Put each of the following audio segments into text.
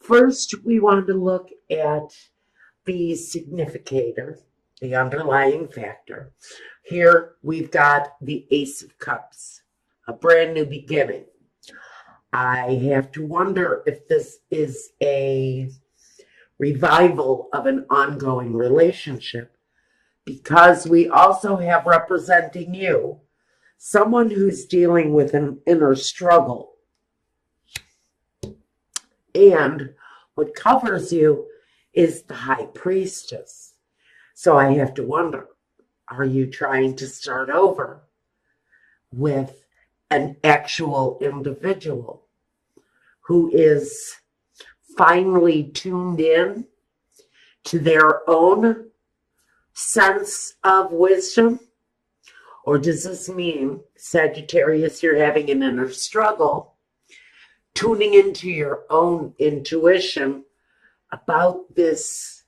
First, we want to look at the significator, the underlying factor. Here we've got the Ace of Cups, a brand new beginning. I have to wonder if this is a revival of an ongoing relationship, because we also have representing you someone who's dealing with an inner struggle. And what covers you is the High Priestess. So I have to wonder, are you trying to start over with an actual individual who is finally tuned in to their own sense of wisdom? Or does this mean, Sagittarius, you're having an inner struggle, tuning into your own intuition about this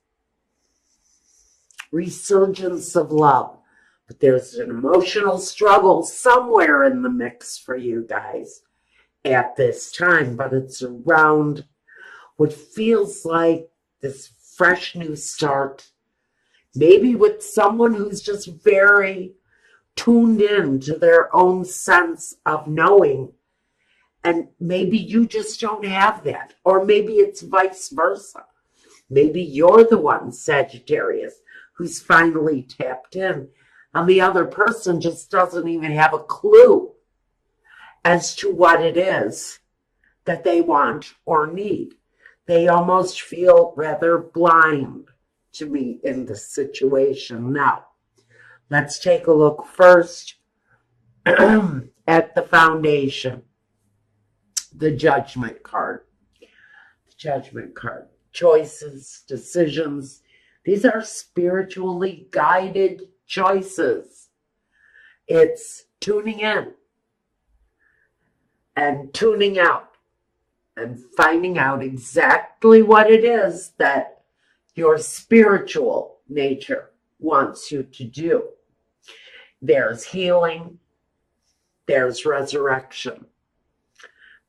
resurgence of love? But there's an emotional struggle somewhere in the mix for you guys at this time, but it's around what feels like this fresh new start, maybe with someone who's just very tuned in to their own sense of knowing. And maybe you just don't have that. Or maybe it's vice versa. Maybe you're the one, Sagittarius, who's finally tapped in, and the other person just doesn't even have a clue as to what it is that they want or need. They almost feel rather blind to me in this situation. Now, let's take a look first at the foundation, the Judgment card. The Judgment card. Choices, decisions. These are spiritually guided choices. It's tuning in and tuning out and finding out exactly what it is that your spiritual nature wants you to do. There's healing. There's resurrection.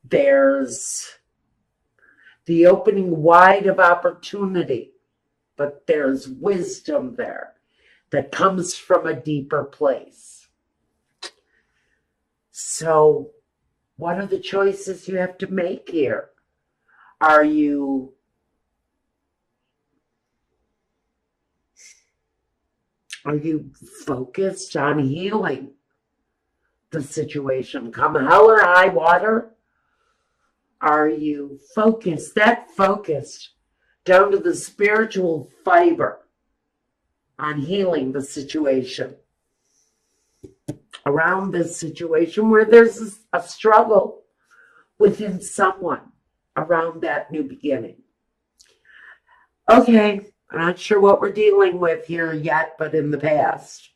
There's the opening wide of opportunity, but there's wisdom there that comes from a deeper place. So, what are the choices you have to make here? Are you focused on healing the situation, come hell or high water? Are you focused down to the spiritual fiber on healing the situation around this situation where there's a struggle within someone around that new beginning? Okay, I'm not sure what we're dealing with here yet, but in the past,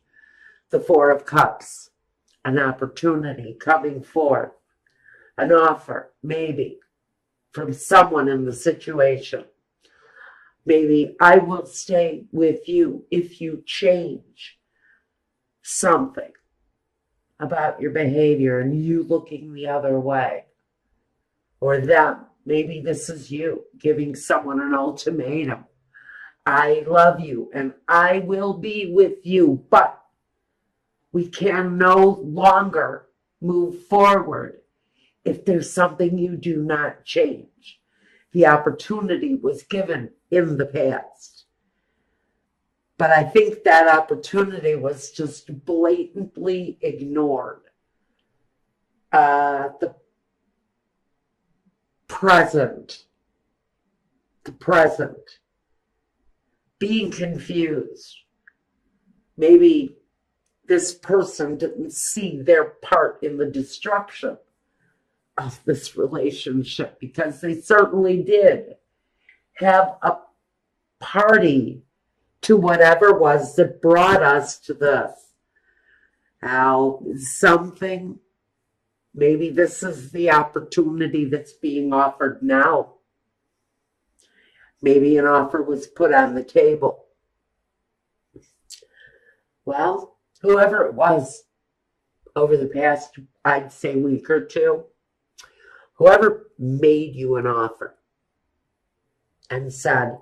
the Four of Cups, an opportunity coming forth, an offer, maybe, from someone in the situation. Maybe I will stay with you if you change something about your behavior and you looking the other way. Or them. Maybe this is you giving someone an ultimatum. I love you and I will be with you, but we can no longer move forward if there's something you do not change. The opportunity was given in the past, but I think that opportunity was just blatantly ignored. The present, being confused. Maybe this person didn't see their part in the destruction of this relationship, because they certainly did have a party to whatever was that brought us to this. Now, something, maybe this is the opportunity that's being offered now. Maybe an offer was put on the table. Well, whoever it was over the past, I'd say, week or two, whoever made you an offer, and said,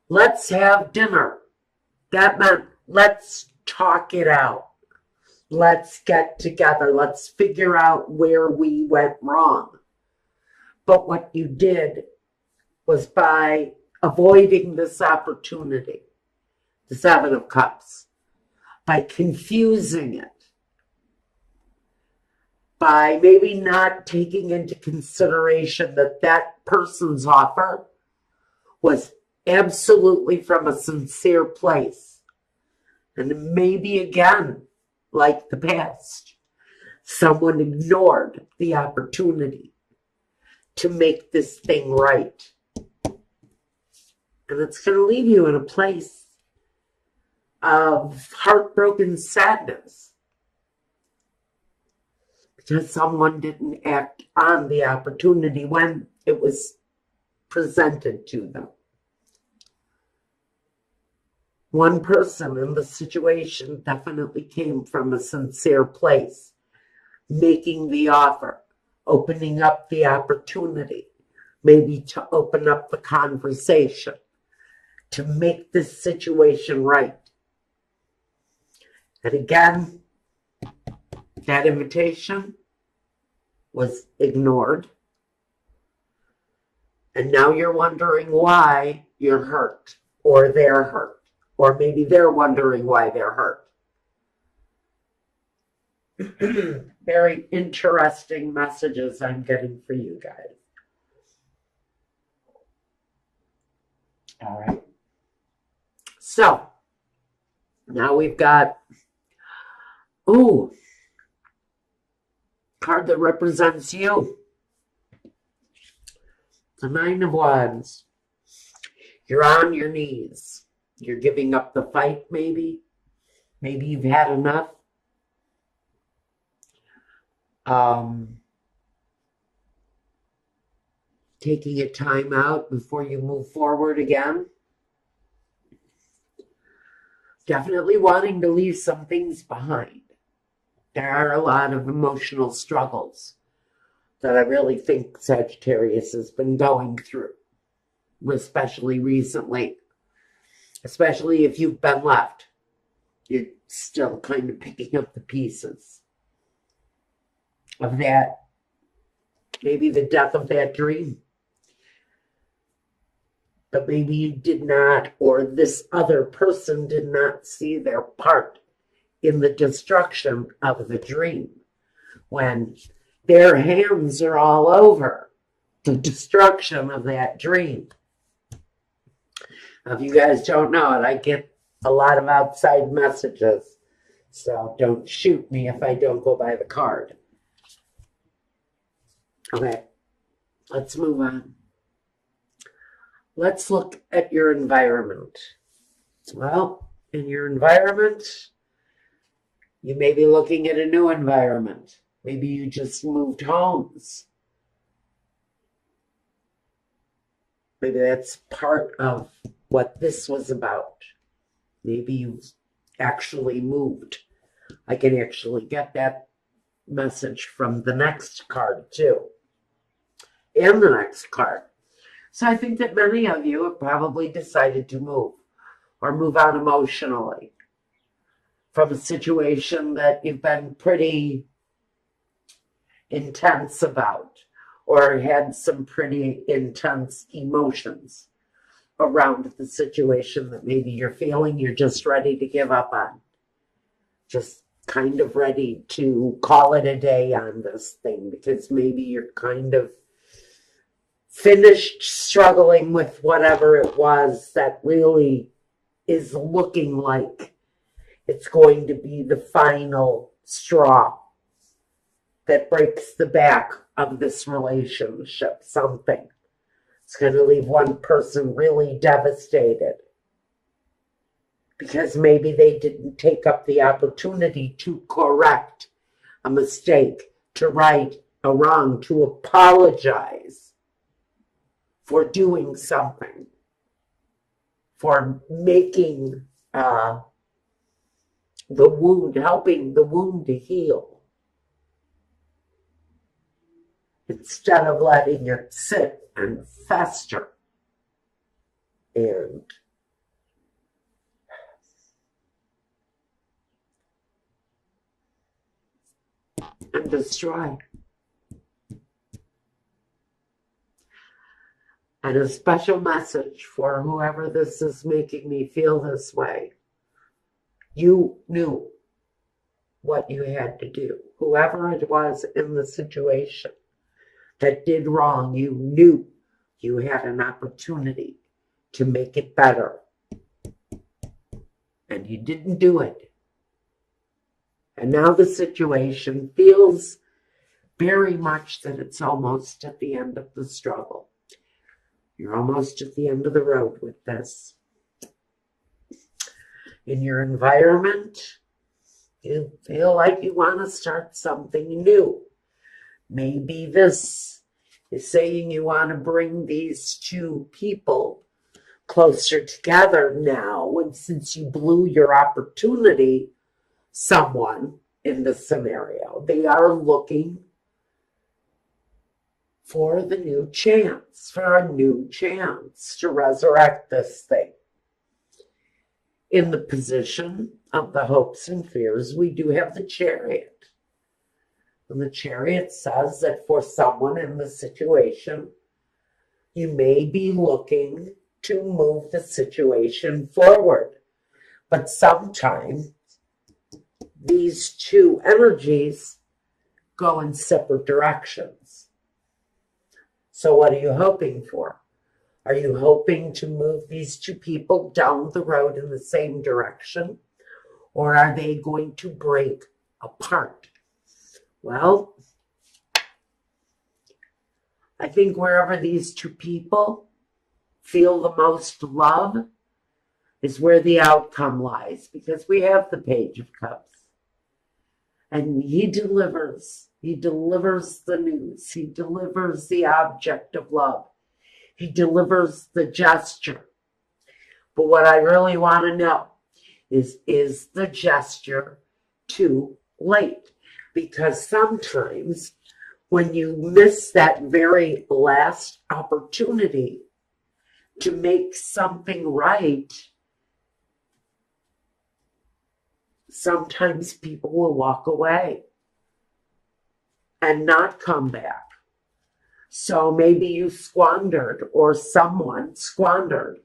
let's have dinner. That meant let's talk it out. Let's get together. Let's figure out where we went wrong. But what you did was, by avoiding this opportunity, the Seven of Cups, by confusing it, by maybe not taking into consideration that that person's offer was absolutely from a sincere place. And maybe again, like the past, someone ignored the opportunity to make this thing right. And it's going to leave you in a place of heartbroken sadness because someone didn't act on the opportunity when it was presented to them. One person in the situation definitely came from a sincere place, making the offer, opening up the opportunity, maybe to open up the conversation, to make this situation right. And again, that invitation was ignored. And now you're wondering why you're hurt, or they're hurt, or maybe they're wondering why they're hurt. Very interesting messages I'm getting for you guys. All right. So now we've got, card that represents you. The Nine of Wands. You're on your knees. You're giving up the fight, maybe. Maybe you've had enough. Taking a time out before you move forward again. Definitely wanting to leave some things behind. There are a lot of emotional struggles that I really think Sagittarius has been going through, especially recently. Especially if you've been left. You're still kind of picking up the pieces of that. Maybe the death of that dream. But maybe you did not, or this other person did not see their part in the destruction of the dream, when their hands are all over the destruction of that dream. Now, if you guys don't know it, I get a lot of outside messages, so don't shoot me if I don't go by the card. Okay, let's move on. Let's look at your environment. Well, in your environment, you may be looking at a new environment. Maybe you just moved homes. Maybe that's part of what this was about. Maybe you actually moved. I can actually get that message from the next card too. And the next card. So I think that many of you have probably decided to move or move out emotionally from a situation that you've been pretty intense about, or had some pretty intense emotions around the situation that maybe you're feeling you're just ready to give up on. Just kind of ready to call it a day on this thing, because maybe you're kind of finished struggling with whatever it was that really is looking like it's going to be the final straw that breaks the back of this relationship. Something. It's going to leave one person really devastated because maybe they didn't take up the opportunity to correct a mistake, to right a wrong, to apologize for doing something, for making the wound, helping the wound to heal, instead of letting it sit and fester. and destroy. And a special message for whoever this is making me feel this way. You knew what you had to do. Whoever it was in the situation that did wrong, you knew you had an opportunity to make it better. And you didn't do it. And now the situation feels very much that it's almost at the end of the struggle. You're almost at the end of the road with this. In your environment, you feel like you want to start something new. Maybe this is saying you want to bring these two people closer together now, and since you blew your opportunity, someone in the scenario, they are looking for the new chance, for a new chance to resurrect this thing. In the position of the hopes and fears, we do have the Chariot. And the Chariot says that for someone in the situation, you may be looking to move the situation forward. But sometimes these two energies go in separate directions. So what are you hoping for? Are you hoping to move these two people down the road in the same direction? Or are they going to break apart? Well, I think wherever these two people feel the most love is where the outcome lies, because we have the Page of Cups. And he delivers. He delivers the news. He delivers the object of love. He delivers the gesture. But what I really want to know is the gesture too late? Because sometimes when you miss that very last opportunity to make something right, sometimes people will walk away and not come back. So maybe you squandered, or someone squandered,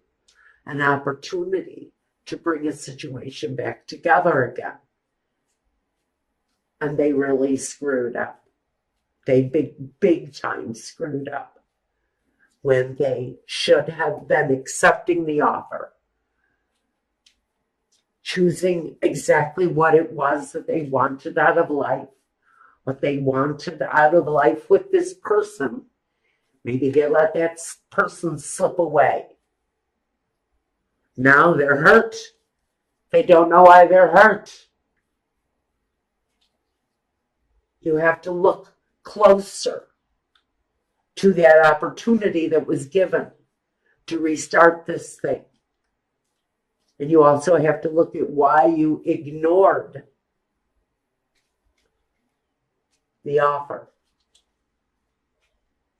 an opportunity to bring a situation back together again. And they really screwed up. They big time screwed up when they should have been accepting the offer, choosing exactly what it was that they wanted out of life, what they wanted out of life with this person. Maybe they let that person slip away. Now they're hurt. They don't know why they're hurt. You have to look closer to that opportunity that was given to restart this thing. And you also have to look at why you ignored the offer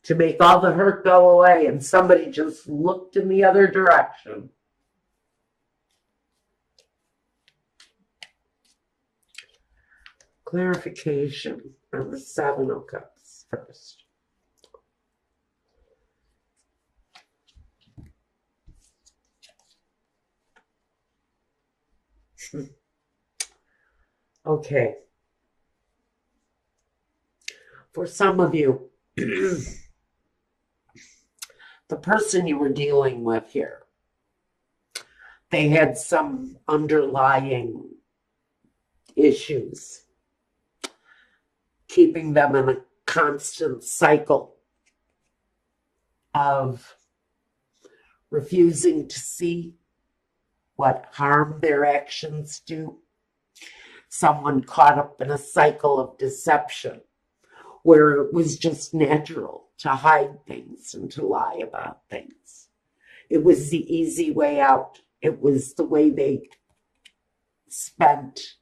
to make all the hurt go away, and somebody just looked in the other direction. Clarification on the Seven of Cups first. Okay. For some of you, the person you were dealing with here, they had some underlying issues, keeping them in a constant cycle of refusing to see what harm their actions do. Someone caught up in a cycle of deception where it was just natural to hide things and to lie about things. It was the easy way out. It was the way they spent.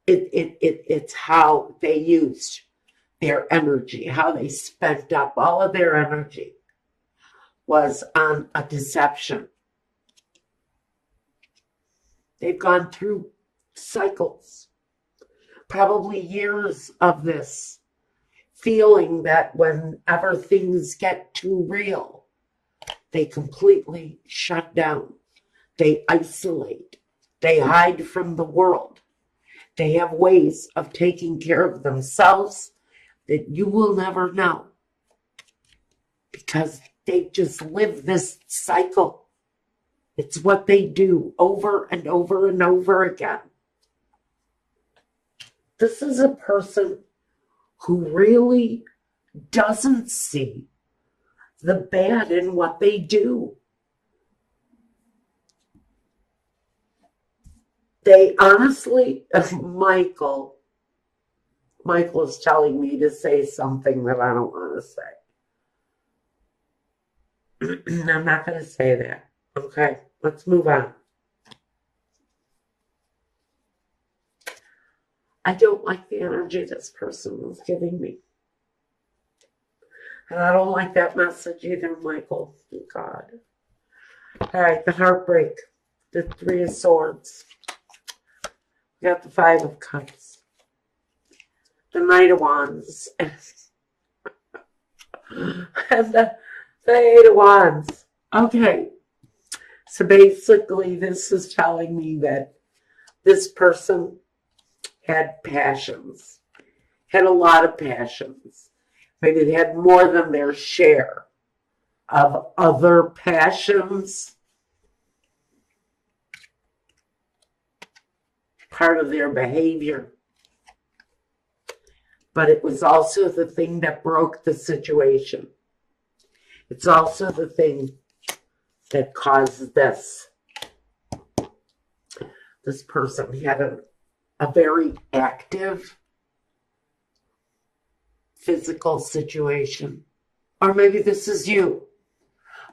It's how they used their energy, how they spent up all of their energy. was on a deception. They've gone through cycles, probably years of this, feeling that whenever things get too real, they completely shut down. They isolate. They hide from the world. They have ways of taking care of themselves that you will never know, because they just live this cycle. It's what they do over and over and over again. This is a person who really doesn't see the bad in what they do. They honestly, Michael is telling me to say something that I don't want to say. I'm not going to say that. Okay, let's move on. I don't like the energy this person was giving me. And I don't like that message either, Michael. Thank God. All right, the heartbreak. The Three of Swords. We got the Five of Cups. The Knight of Wands. And the Eight of Wands. Okay. So basically, this is telling me that this person had passions, had a lot of passions. Maybe they had more than their share of other passions. Part of their behavior. But it was also the thing that broke the situation. It's also the thing that caused this. This person had a very active physical situation. Or maybe this is you.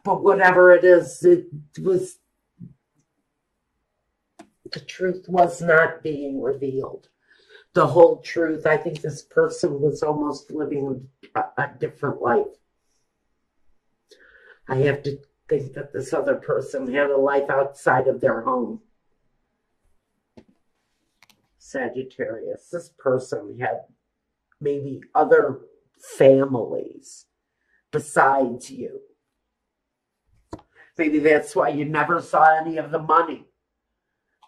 But whatever it is, it was, the truth was not being revealed. The whole truth. I think this person was almost living a different life. I have to think that this other person had a life outside of their home. Sagittarius. This person had maybe other families besides you. Maybe that's why you never saw any of the money.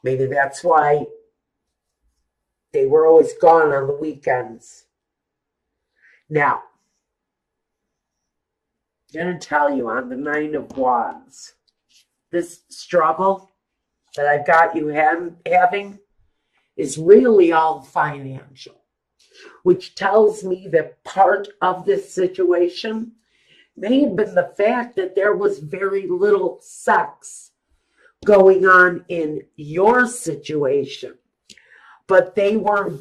Maybe that's why they were always gone on the weekends. Now, I'm going to tell you on the Nine of Wands, this struggle that I've got you having is really all financial, which tells me that part of this situation may have been the fact that there was very little sex going on in your situation. But they were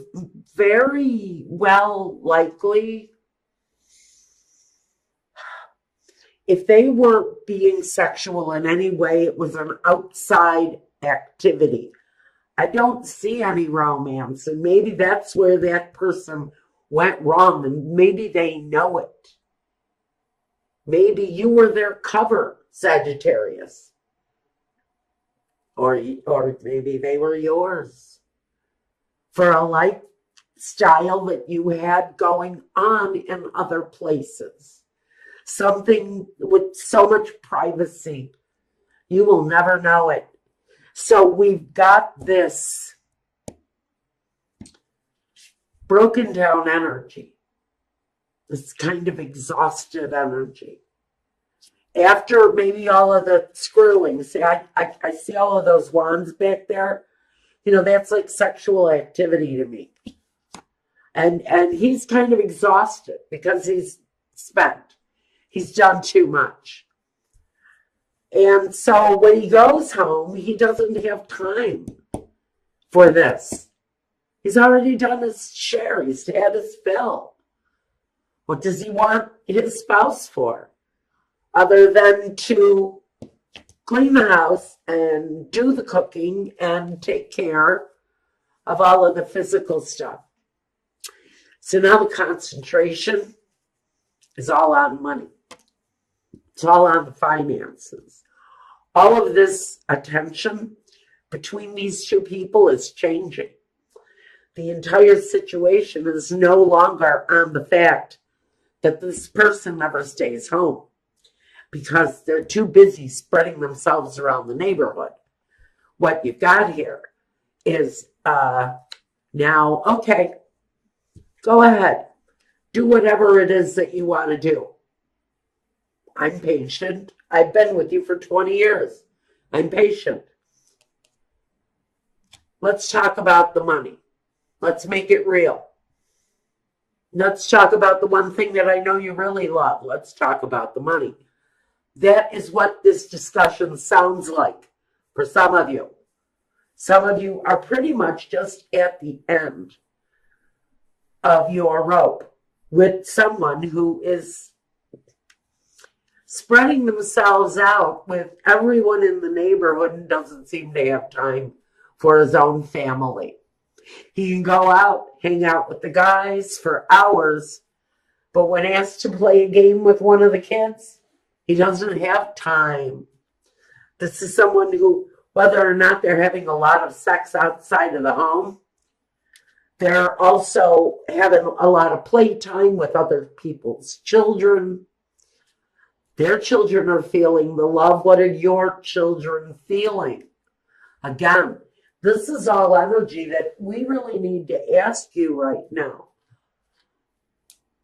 very well likely, if they weren't being sexual in any way, it was an outside activity. I don't see any romance, and maybe that's where that person went wrong, and maybe they know it. Maybe you were their cover, Sagittarius. Or maybe they were yours. For a lifestyle that you had going on in other places. Something with so much privacy. You will never know it. So we've got this broken down energy. This kind of exhausted energy. After maybe all of the screwing. See, I see all of those wands back there. You know, that's like sexual activity to me. And he's kind of exhausted because he's spent. He's done too much. And so when he goes home, he doesn't have time for this. He's already done his share. He's had his fill. What does he want his spouse for? Other than to clean the house and do the cooking and take care of all of the physical stuff. So now the concentration is all on money. It's all on the finances. All of this attention between these two people is changing. The entire situation is no longer on the fact that this person never stays home because they're too busy spreading themselves around the neighborhood. What you've got here is now, okay, go ahead. Do whatever it is that you want to do. I'm patient. I've been with you for 20 years. I'm patient. Let's talk about the money. Let's make it real. Let's talk about the one thing that I know you really love. Let's talk about the money. That is what this discussion sounds like for some of you. Some of you are pretty much just at the end of your rope with someone who is spreading themselves out with everyone in the neighborhood and doesn't seem to have time for his own family. He can go out, hang out with the guys for hours, but when asked to play a game with one of the kids, he doesn't have time. This is someone who, whether or not they're having a lot of sex outside of the home, they're also having a lot of playtime with other people's children. Their children are feeling the love. What are your children feeling? Again, this is all energy that we really need to ask you right now.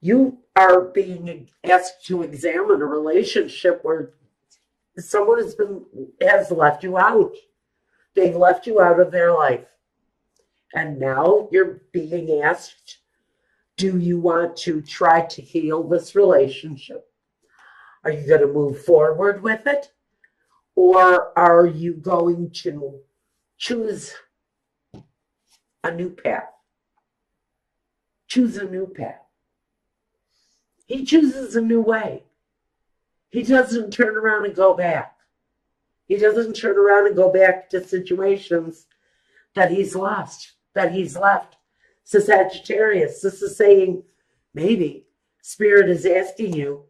You are being asked to examine a relationship where someone has left you out. They've left you out of their life. And now you're being asked, do you want to try to heal this relationship? Are you going to move forward with it? Or are you going to choose a new path? Choose a new path. He chooses a new way. He doesn't turn around and go back. He doesn't turn around and go back to situations that he's lost, that he's left. So Sagittarius, this is saying maybe Spirit is asking you